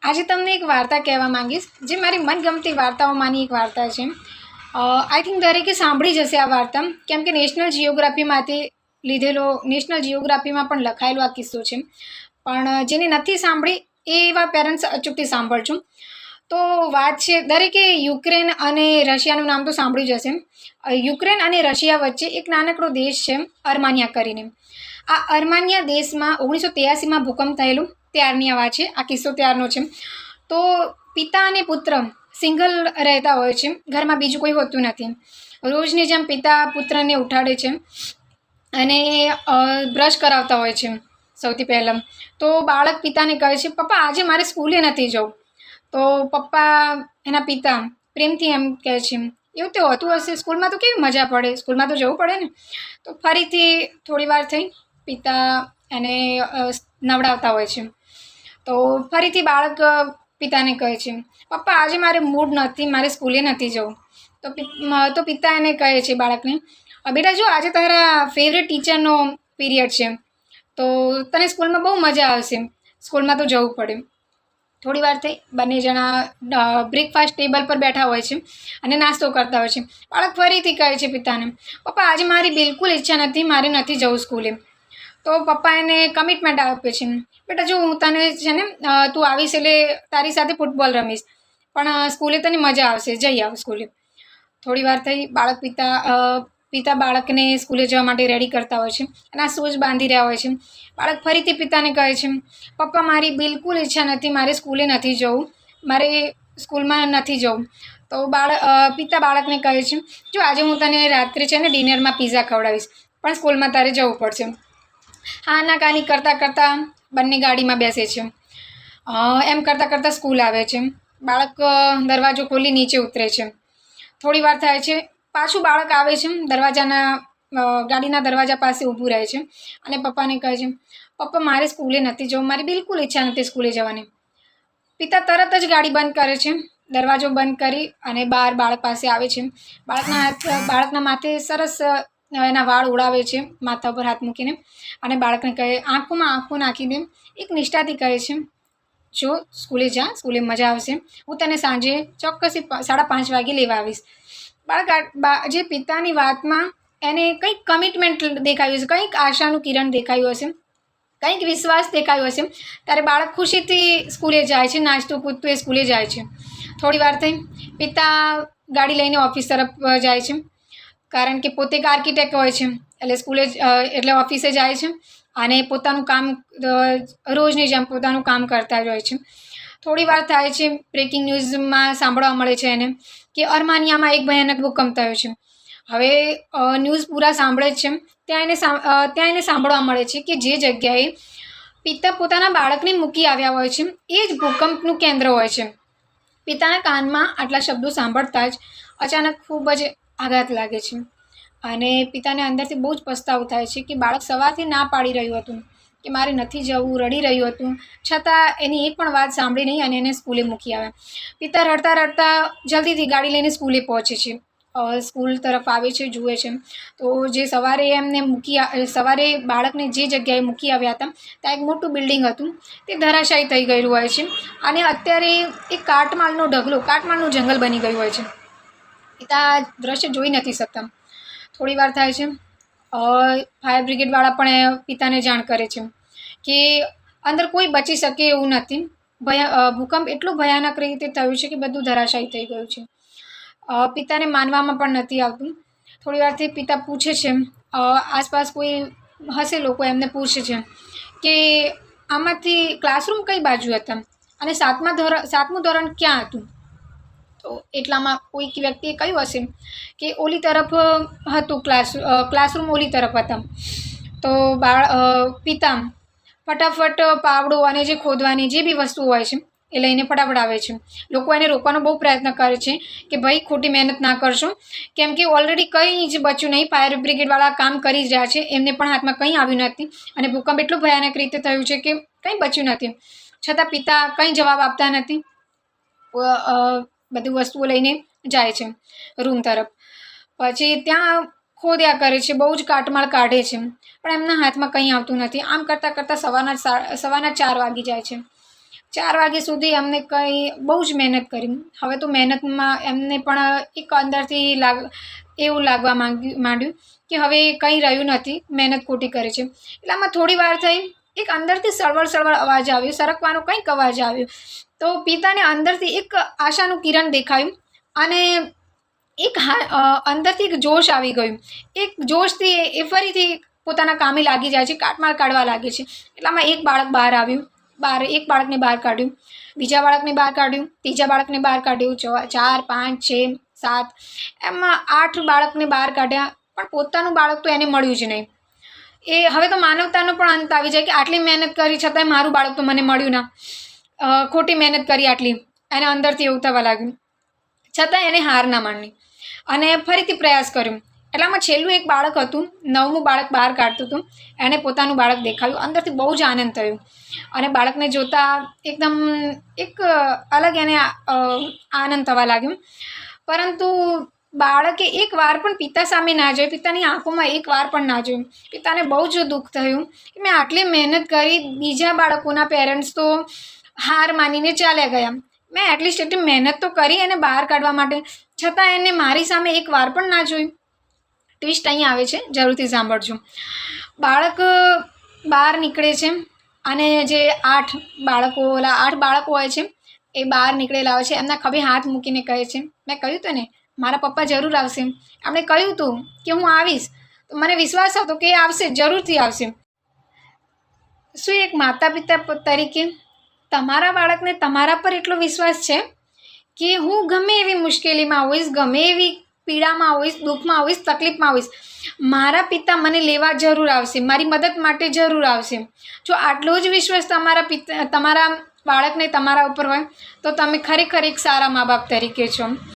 આજે તમને એક વાર્તા કહેવા માંગીશ, જે મારી મનગમતી વાર્તાઓમાંની એક વાર્તા છે. આઈ થિંક દરેકે સાંભળી જશે આ વાર્તા, કેમ કે નેશનલ જિયોગ્રાફીમાંથી નેશનલ જિયોગ્રાફીમાં પણ લખાયેલો આ કિસ્સો છે. પણ જેને નથી સાંભળી એ એવા પેરેન્ટ્સ અચૂકથી સાંભળજો. તો વાત છે, દરેકે યુક્રેન અને રશિયાનું નામ તો સાંભળ્યું જ હશે. યુક્રેન અને રશિયા વચ્ચે એક નાનકડો દેશ છે, અર્માનિયા કરીને. આ અર્માનિયા દેશમાં 1983માં ભૂકંપ થયેલું ત્યારની આ વાત છે. આ કિસ્સો ત્યારનો છે. તો પિતા અને પુત્ર સિંગલ રહેતા હોય છે, ઘરમાં બીજું કોઈ હોતું નથી. રોજની જેમ પિતા પુત્રને ઉઠાડે છે અને બ્રશ કરાવતા હોય છે સૌથી પહેલાં. તો બાળક પિતાને કહે છે, પપ્પા આજે મારે સ્કૂલે નથી જવું. તો પપ્પા એના પિતા પ્રેમથી એમ કહે છે, એવું તો હોતું હશે, સ્કૂલમાં તો કેવી મજા પડે, સ્કૂલમાં તો જવું પડે ને. તો ફરીથી થોડી વાર થઈ પિતા એને નવડાવતા હોય છે. તો ફરીથી બાળક પિતાને કહે છે, પપ્પા આજે મારે મૂડ નથી, મારે સ્કૂલે નથી જવું. તો પિતા એને કહે છે બાળકને, બેટા જો આજે તારા ફેવરેટ ટીચરનો પીરિયડ છે, તો તને સ્કૂલમાં બહુ મજા આવશે, સ્કૂલમાં તો જવું પડે. થોડી વાર થઈ બંને જણા બ્રેકફાસ્ટ ટેબલ પર બેઠા હોય છે અને નાસ્તો કરતા હોય છે. બાળક ફરીથી કહે છે પિતાને, પપ્પા આજે મારી બિલકુલ ઈચ્છા નથી, મારે નથી જવું સ્કૂલે. તો પપ્પા એને કમિટમેન્ટ આપે છે, બેટા જો હું તને છે ને તું આવીશ એટલે તારી સાથે ફૂટબોલ રમીશ, પણ સ્કૂલે તને મજા આવશે, જઈ આવ સ્કૂલે. થોડી વાર થઈ પિતા બાળકને સ્કૂલે જવા માટે રેડી કરતા હોય છે અને આ શૂઝ બાંધી રહ્યા હોય છે. બાળક ફરીથી પિતાને કહે છે, પપ્પા મારી બિલકુલ ઈચ્છા નથી, મારે સ્કૂલે નથી જવું, મારે સ્કૂલમાં નથી જવું. તો પિતા બાળકને કહે છે, જો આજે હું તને રાત્રે છે ને ડિનરમાં પીઝા ખવડાવીશ, પણ સ્કૂલમાં તારે જવું પડશે. હા ના કાની કરતાં બંને ગાડીમાં બેસે છે. એમ કરતાં સ્કૂલ આવે છે. બાળક દરવાજો ખોલી નીચે ઉતરે છે. થોડી વાર થાય છે, પાછું બાળક આવે છે, ગાડીના દરવાજા પાસે ઊભું રહે છે અને પપ્પાને કહે છે, પપ્પા મારે સ્કૂલે નથી જવું, મારી બિલકુલ ઈચ્છા નથી સ્કૂલે જવાની. પિતા તરત જ ગાડી બંધ કરે છે, દરવાજો બંધ કરી અને બહાર બાળક પાસે આવે છે. બાળકના માથે સરસ એના વાળ ઉડાવે છે, માથા ઉપર હાથ મૂકીને, અને બાળકને કહે, આંખોમાં આંખો નાખીને એક નિષ્ઠાથી કહે છે, જો સ્કૂલે જા, સ્કૂલે મજા આવશે, હું તને સાંજે ચોક્કસ 5:30 વાગે લેવા આવીશ. જે પિતાની વાતમાં એને કંઈક કમિટમેન્ટ દેખાયું હશે, કંઈક આશાનું કિરણ દેખાયું હશે, કંઈક વિશ્વાસ દેખાયો હશે, ત્યારે બાળક ખુશીથી સ્કૂલે જાય છે, નાચતું કૂદતું એ સ્કૂલે જાય છે. થોડી વાર થઈ પિતા ગાડી લઈને ઓફિસ તરફ જાય છે, કારણ કે પોતે એક આર્કિટેક્ટ હોય છે, એટલે ઓફિસે જાય છે અને પોતાનું કામ રોજની જેમ પોતાનું કામ કરતા જ હોય છે. થોડી વાર થાય છે, બ્રેકિંગ ન્યૂઝમાં સાંભળવા મળે છે એને કે અર્માનિયામાં એક ભયાનક ભૂકંપ થયો છે. હવે ન્યૂઝ પૂરા સાંભળે છે, ત્યાં એને સાંભળવા મળે છે કે જે જગ્યાએ પિતા પોતાના બાળકને મૂકી આવ્યા હોય છે એ જ ભૂકંપનું કેન્દ્ર હોય છે. પિતાના કાનમાં આટલા શબ્દો સાંભળતા જ અચાનક ખૂબ જ આઘાત લાગે છે અને પિતાને અંદરથી બહુ જ પસ્તાવો થાય છે કે બાળક સવારથી ના પાડી રહ્યું હતું કે મારે નથી જવું, રડી રહ્યું હતું, છતાં એની એક પણ વાત સાંભળી નહીં અને એને સ્કૂલે મૂકી આવ્યા. પિતા રડતા જલ્દીથી ગાડી લઈને સ્કૂલે પહોંચે છે. સ્કૂલ તરફ આવે છે, જુએ છે તો જે સવારે બાળકને જે જગ્યાએ મૂકી આવ્યા હતા ત્યાં એક મોટું બિલ્ડિંગ હતું, તે ધરાશાયી થઈ ગયેલું હોય છે અને અત્યારે એક કાટમાળનું જંગલ બની ગયું હોય છે. પિતા દ્રશ્ય જોઈ નથી શકતા. થોડી વાર થાય છે, ફાયર બ્રિગેડવાળા પણ પિતાને જાણ કરે છે કે અંદર કોઈ બચી શકે એવું નથી. ભૂકંપ એટલું ભયાનક રીતે થયું છે કે બધું ધરાશાયી થઈ ગયું છે. પિતાને માનવામાં પણ નથી આવતું. થોડી વારથી પિતા પૂછે છે, આસપાસ કોઈ હશે લોકો એમને પૂછે છે કે આમાંથી ક્લાસરૂમ કઈ બાજુ હતા અને 7મું ધોરણ ક્યાં હતું. તો એટલામાં કોઈક વ્યક્તિએ કહ્યું હશે કે ઓલી તરફ હતું, ક્લાસરૂમ ઓલી તરફ હતા. તો પિતા ફટાફટ પાવડો અને જે ખોદવાની જે બી વસ્તુ હોય છે એ લઈને ફટાફટ આવે છે. લોકો એને રોકવાનો બહુ પ્રયત્ન કરે છે કે ભાઈ ખોટી મહેનત ના કરશો, કેમ કે ઓલરેડી કંઈ જ બચ્યું નહીં, ફાયર બ્રિગેડવાળા કામ કરી જ રહ્યા છે, એમને પણ હાથમાં કંઈ આવ્યું નથી અને ભૂકંપ એટલું ભયાનક રીતે થયું છે કે કંઈ બચ્યું નથી. છતાં પિતા કંઈ જવાબ આપતા નથી, બધી વસ્તુઓ લઈને જાય છે રૂમ તરફ. પછી ત્યાં ખોદ્યા કરે છે, બહુ જ કાટમાળ કાઢે છે, પણ એમના હાથમાં કંઈ આવતું નથી. આમ કરતાં સવારના 4 વાગી જાય છે. 4 વાગ્યા સુધી એમને કંઈ બહુ જ મહેનત કરી. હવે તો મહેનતમાં એમને પણ એક અંદરથી એવું લાગવા માંડ્યું કે હવે કંઈ રહ્યું નથી, મહેનત ખોટી કરે છે. એટલામાં થોડી વાર થઈ, એક અંદરથી સળવળ અવાજ આવ્યો, સરકવાનો કંઈક અવાજ આવ્યો. તો પિતાને અંદરથી એક આશાનું કિરણ દેખાયું અને એક અંદરથી એક જોશ આવી ગયું. એક જોશથી એ ફરીથી પોતાના કામે લાગી જાય છે, કાટમાળ કાઢવા લાગે છે. એટલામાં એક બાળક બહાર આવ્યું. એક બાળકને બહાર કાઢ્યું, બીજા બાળકને બહાર કાઢ્યું, ત્રીજા બાળકને બહાર કાઢ્યું, 4, 5, 6, 7 એમાં 8 બાળકને બહાર કાઢ્યા, પણ પોતાનું બાળક તો એને મળ્યું જ નહીં. હવે તો માનવતાનો પણ અંત આવી જાય કે આટલી મહેનત કરી છતાંય મારું બાળક તો મને મળ્યું ના. ખોટી મહેનત કરી આટલી, એને અંદરથી એવું થવા લાગ્યું. છતાંય એને હાર ના માની અને ફરીથી પ્રયાસ કર્યો. એટલામાં છેલ્લું એક બાળક હતું, 9મું બાળક બહાર કાઢતું હતું. એણે પોતાનું બાળક દેખાયું, અંદરથી બહુ જ આનંદ થયો અને બાળકને જોતાં એકદમ એક અલગ એને આનંદ થવા લાગ્યો. પરંતુ બાળકે એક વાર પણ પિતા સામે ના જોયું, પિતાની આંખોમાં એક વાર પણ ના જોયું. પિતાને બહુ જ દુઃખ થયું કે મેં આટલી મહેનત કરી, બીજા બાળકોના પેરેન્ટ્સ તો હાર માનીને ચાલ્યા ગયા. મેં એટલીસ્ટ એટલી મહેનત તો કરી એને બહાર કાઢવા માટે, છતાં એને મારી સામે એક વાર પણ ના જોયું. ટ્વિસ્ટ અહીં આવે છે, જરૂરથી સાંભળજો. બાળક બહાર નીકળે છે અને જે 8 બાળકો હોય છે એ બહાર નીકળેલા હોય છે. એમના ખભે હાથ મૂકીને કહે છે, મેં કહ્યું હતું ને મારા પપ્પા જરૂર આવશે. એમણે કહ્યું હતું કે હું આવીશ, તો મને વિશ્વાસ હતો કે એ આવશે, જરૂરથી આવશે. શું એક માતા પિતા તરીકે તમારા બાળકને તમારા પર એટલો વિશ્વાસ છે કે હું ગમે એવી મુશ્કેલીમાં હોઈશ, ગમે એવી પીડામાં હોઈશ, દુઃખમાં હોઈશ, તકલીફમાં હોઈશ, મારા પિતા મને લેવા જરૂર આવશે, મારી મદદ માટે જરૂર આવશે? જો આટલો જ વિશ્વાસ તમારા બાળકને તમારા ઉપર હોય તો તમે ખરેખર એક સારા મા બાપ તરીકે છો.